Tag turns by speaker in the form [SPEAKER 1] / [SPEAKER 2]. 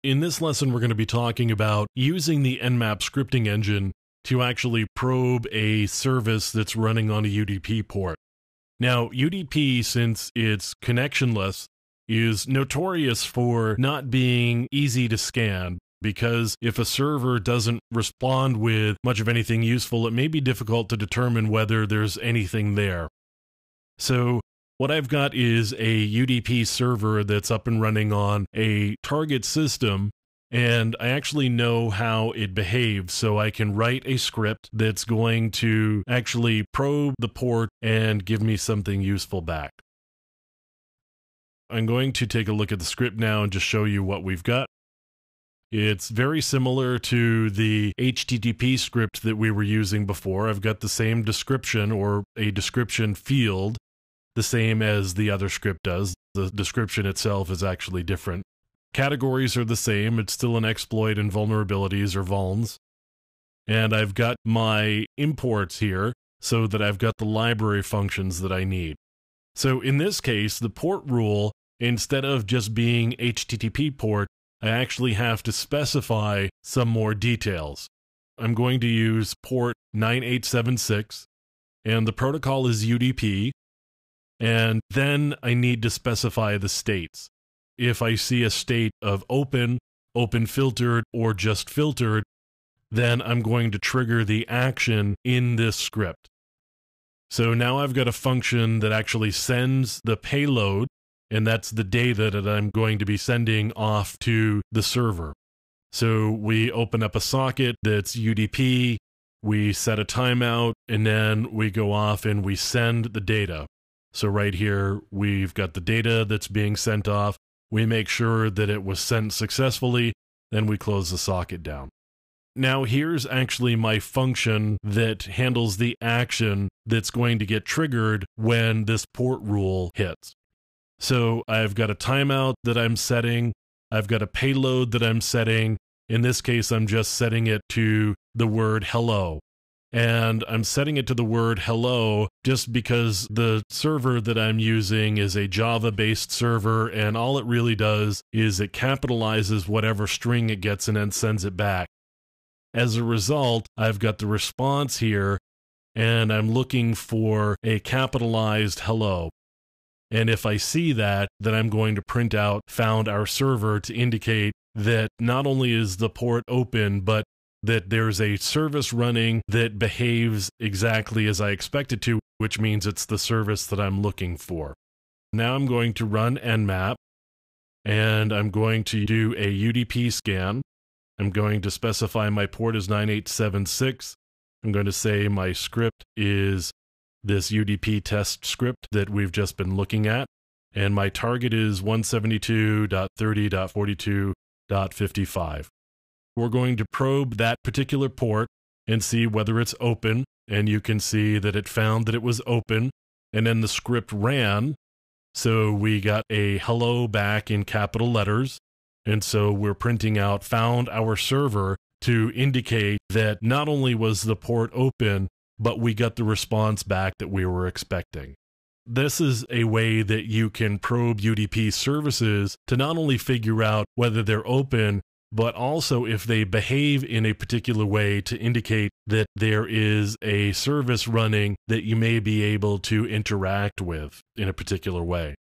[SPEAKER 1] In this lesson, we're going to be talking about using the NMAP scripting engine to actually probe a service that's running on a UDP port. Now, UDP, since it's connectionless, is notorious for not being easy to scan, because if a server doesn't respond with much of anything useful, it may be difficult to determine whether there's anything there. So what I've got is a UDP server that's up and running on a target system, and I actually know how it behaves, so I can write a script that's going to actually probe the port and give me something useful back. I'm going to take a look at the script now and just show you what we've got. It's very similar to the HTTP script that we were using before. I've got the same description, or a description field, the same as the other script does. The description itself is actually different. Categories are the same. It's still an exploit and vulnerabilities or vulns. And I've got my imports here so that I've got the library functions that I need. So in this case, the port rule, instead of just being HTTP port, I actually have to specify some more details. I'm going to use port 9876, and the protocol is UDP, and then I need to specify the states. If I see a state of open, open filtered, or just filtered, then I'm going to trigger the action in this script. So now I've got a function that actually sends the payload, and that's the data that I'm going to be sending off to the server. So we open up a socket that's UDP, we set a timeout, and then we go off and we send the data. So right here, we've got the data that's being sent off. We make sure that it was sent successfully, then we close the socket down. Now here's actually my function that handles the action that's going to get triggered when this port rule hits. So I've got a timeout that I'm setting. I've got a payload that I'm setting. In this case, I'm just setting it to the word hello. And I'm setting it to the word hello just because the server that I'm using is a Java-based server, and all it really does is it capitalizes whatever string it gets and then sends it back. As a result, I've got the response here, and I'm looking for a capitalized hello. And if I see that, then I'm going to print out found our server to indicate that not only is the port open, but that there's a service running that behaves exactly as I expect it to, which means it's the service that I'm looking for. Now I'm going to run NMAP, and I'm going to do a UDP scan. I'm going to specify my port is 9876. I'm going to say my script is this UDP test script that we've just been looking at, and my target is 172.30.42.55. We're going to probe that particular port and see whether it's open, and you can see that it found that it was open, and then the script ran, so we got a hello back in capital letters, and so we're printing out found our server to indicate that not only was the port open, but we got the response back that we were expecting. This is a way that you can probe UDP services to not only figure out whether they're open, but also if they behave in a particular way to indicate that there is a service running that you may be able to interact with in a particular way.